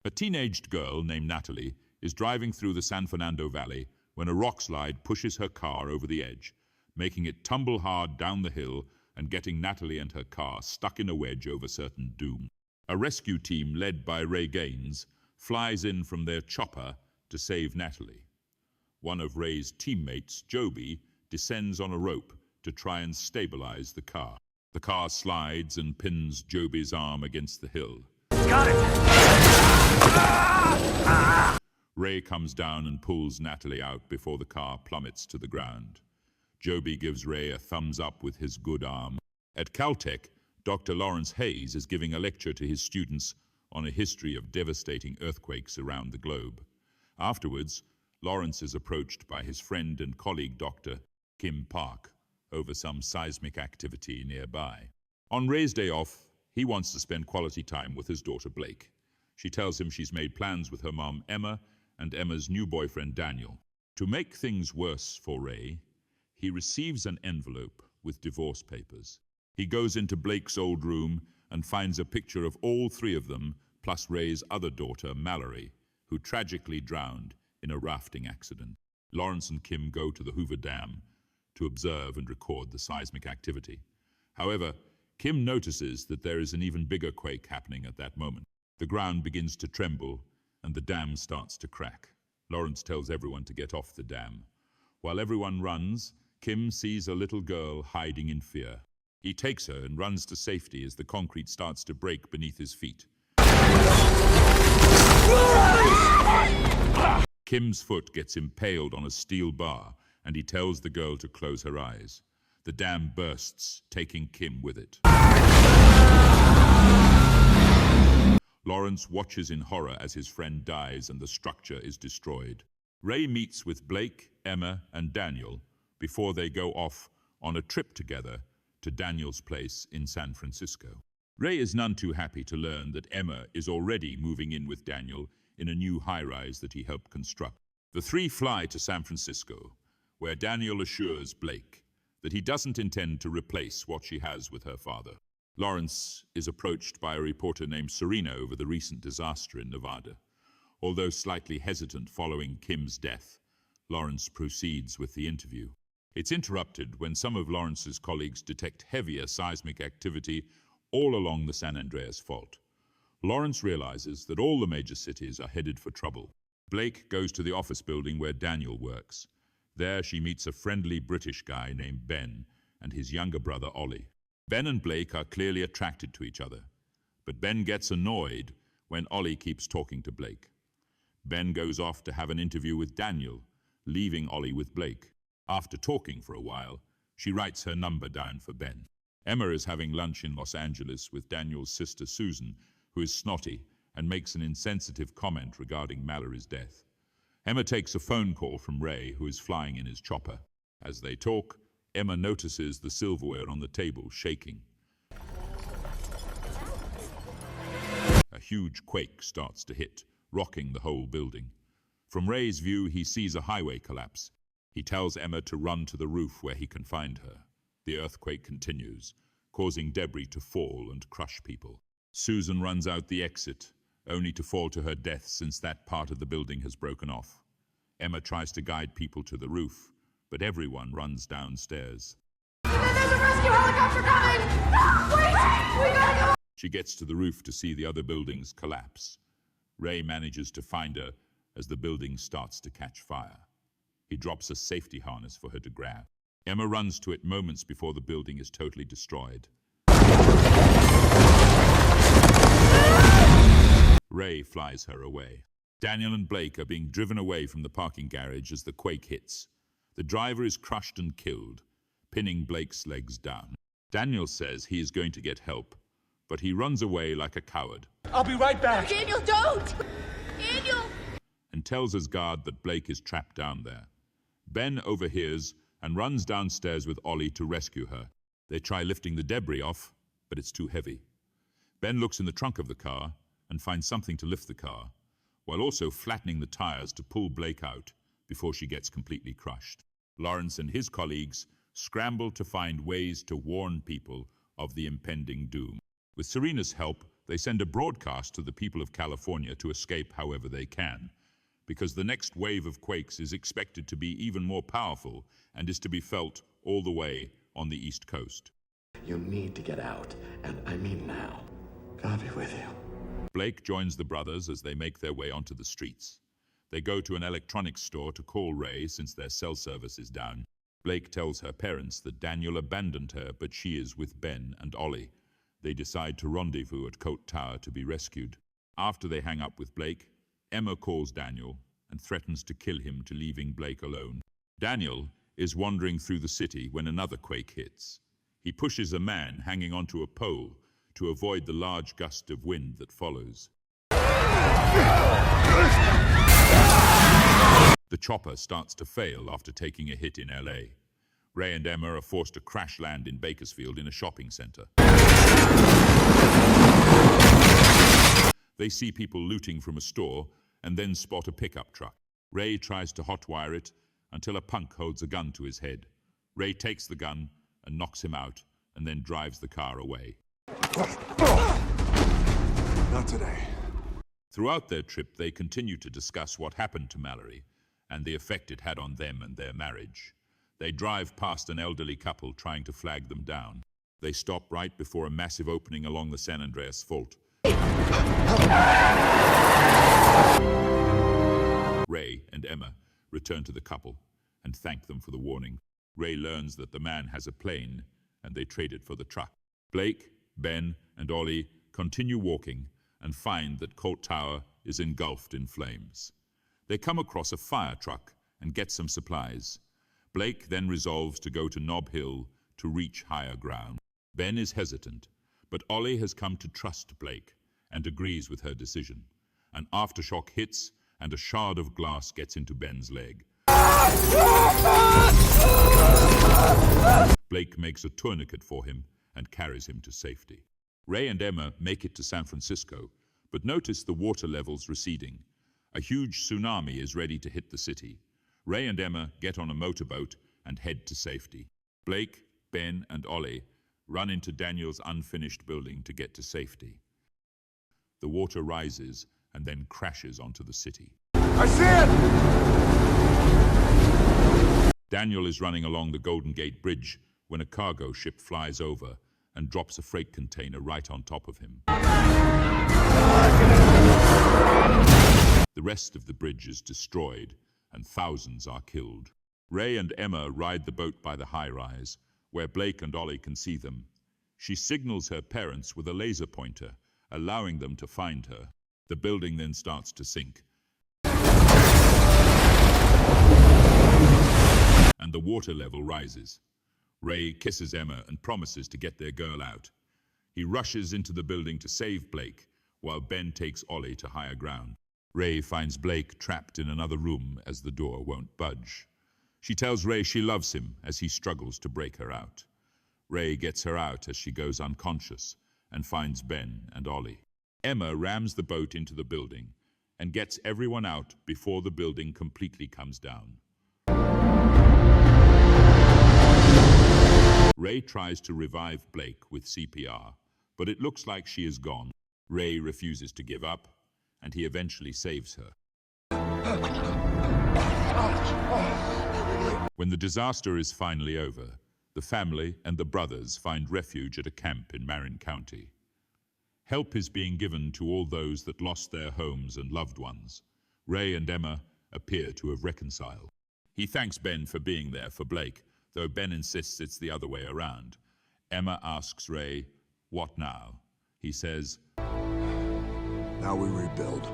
A teenaged girl named Natalie is driving through the San Fernando Valley when a rock slide pushes her car over the edge, making it tumble hard down the hill and getting Natalie and her car stuck in a wedge over certain doom. A rescue team led by Ray Gaines flies in from their chopper to save Natalie. One of Ray's teammates, Joby, descends on a rope to try and stabilize the car. The car slides and pins Joby's arm against the hill. Got it! Ray comes down and pulls Natalie out before the car plummets to the ground. Joby gives Ray a thumbs up with his good arm. At Caltech, Dr. Lawrence Hayes is giving a lecture to his students on a history of devastating earthquakes around the globe. Afterwards, Lawrence is approached by his friend and colleague Dr. Kim Park over some seismic activity nearby. On Ray's day off, he wants to spend quality time with his daughter Blake. She tells him she's made plans with her mom Emma and Emma's new boyfriend Daniel. To make things worse for Ray, he receives an envelope with divorce papers. He goes into Blake's old room and finds a picture of all three of them, plus Ray's other daughter, Mallory, who tragically drowned in a rafting accident. Lawrence and Kim go to the Hoover Dam to observe and record the seismic activity. However, Kim notices that there is an even bigger quake happening at that moment. The ground begins to tremble and the dam starts to crack. Lawrence tells everyone to get off the dam. While everyone runs, Kim sees a little girl hiding in fear. He takes her and runs to safety as the concrete starts to break beneath his feet. Kim's foot gets impaled on a steel bar, and he tells the girl to close her eyes. The dam bursts, taking Kim with it. Lawrence watches in horror as his friend dies and the structure is destroyed. Ray meets with Blake, Emma, and Daniel before they go off on a trip together to Daniel's place in San Francisco. Ray is none too happy to learn that Emma is already moving in with Daniel in a new high-rise that he helped construct. The three fly to San Francisco, where Daniel assures Blake that he doesn't intend to replace what she has with her father. Lawrence is approached by a reporter named Serena over the recent disaster in Nevada. Although slightly hesitant following Kim's death, Lawrence proceeds with the interview. It's interrupted when some of Lawrence's colleagues detect heavier seismic activity all along the San Andreas Fault. Lawrence realizes that all the major cities are headed for trouble. Blake goes to the office building where Daniel works. There she meets a friendly British guy named Ben and his younger brother Ollie. Ben and Blake are clearly attracted to each other, but Ben gets annoyed when Ollie keeps talking to Blake. Ben goes off to have an interview with Daniel, leaving Ollie with Blake. After talking for a while, she writes her number down for Ben. Emma is having lunch in Los Angeles with Daniel's sister Susan, who is snotty and makes an insensitive comment regarding Mallory's death. Emma takes a phone call from Ray, who is flying in his chopper. As they talk, Emma notices the silverware on the table shaking. A huge quake starts to hit, rocking the whole building. From Ray's view, he sees a highway collapse. He tells Emma to run to the roof where he can find her. The earthquake continues, causing debris to fall and crush people. Susan runs out the exit, only to fall to her death since that part of the building has broken off. Emma tries to guide people to the roof, but everyone runs downstairs. There's a rescue helicopter coming! Wait! We gotta go! She gets to the roof to see the other buildings collapse. Ray manages to find her as the building starts to catch fire. He drops a safety harness for her to grab. Emma runs to it moments before the building is totally destroyed. Ray flies her away. Daniel and Blake are being driven away from the parking garage as the quake hits. The driver is crushed and killed, pinning Blake's legs down. Daniel says he is going to get help, but he runs away like a coward. I'll be right back. Daniel, don't! Daniel! And tells his guard that Blake is trapped down there. Ben overhears and runs downstairs with Ollie to rescue her. They try lifting the debris off, but it's too heavy. Ben looks in the trunk of the car and finds something to lift the car, while also flattening the tires to pull Blake out before she gets completely crushed. Lawrence and his colleagues scramble to find ways to warn people of the impending doom. With Serena's help, They send a broadcast to the people of California to escape however they can, because the next wave of quakes is expected to be even more powerful and is to be felt all the way on the East Coast. You need to get out, and I mean now. God be with you. Blake joins the brothers as they make their way onto the streets. They go to an electronics store to call Ray since their cell service is down. Blake tells her parents that Daniel abandoned her, but she is with Ben and Ollie. They decide to rendezvous at Colt Tower to be rescued. After they hang up with Blake, Emma calls Daniel and threatens to kill him to leaving Blake alone. Daniel is wandering through the city when another quake hits. He pushes a man hanging onto a pole to avoid the large gust of wind that follows. The chopper starts to fail after taking a hit in LA. Ray and Emma are forced to crash land in Bakersfield in a shopping center. They see people looting from a store and then spot a pickup truck. Ray tries to hotwire it until a punk holds a gun to his head. Ray takes the gun and knocks him out and then drives the car away. Not today. Throughout their trip, they continue to discuss what happened to Mallory and the effect it had on them and their marriage. They drive past an elderly couple trying to flag them down. They stop right before a massive opening along the San Andreas Fault. Ray and Emma return to the couple and thank them for the warning. Ray learns that the man has a plane and they trade it for the truck. Blake, Ben, and Ollie continue walking and find that Colt Tower is engulfed in flames. They come across a fire truck and get some supplies. Blake then resolves to go to Nob Hill to reach higher ground. Ben is hesitant, but Ollie has come to trust Blake and agrees with her decision. An aftershock hits and a shard of glass gets into Ben's leg. Blake makes a tourniquet for him and carries him to safety. Ray and Emma make it to San Francisco, but notice the water levels receding. A huge tsunami is ready to hit the city. Ray and Emma get on a motorboat and head to safety. Blake, Ben, and Ollie run into Daniel's unfinished building to get to safety. The water rises and then crashes onto the city. I see it! Daniel is running along the Golden Gate Bridge when a cargo ship flies over and drops a freight container right on top of him. The rest of the bridge is destroyed and thousands are killed. Ray and Emma ride the boat by the high-rise, where Blake and Ollie can see them. She signals her parents with a laser pointer, allowing them to find her. The building then starts to sink, and the water level rises. Ray kisses Emma and promises to get their girl out. He rushes into the building to save Blake, while Ben takes Ollie to higher ground. Ray finds Blake trapped in another room as the door won't budge. She tells Ray she loves him as he struggles to break her out. Ray gets her out as she goes unconscious and finds Ben and Ollie. Emma rams the boat into the building and gets everyone out before the building completely comes down. Ray tries to revive Blake with CPR, but it looks like she is gone. Ray refuses to give up, and he eventually saves her. When the disaster is finally over, the family and the brothers find refuge at a camp in Marin County. Help is being given to all those that lost their homes and loved ones. Ray and Emma appear to have reconciled. He thanks Ben for being there for Blake, though Ben insists it's the other way around. Emma asks Ray, "What now?" He says, Now we rebuild.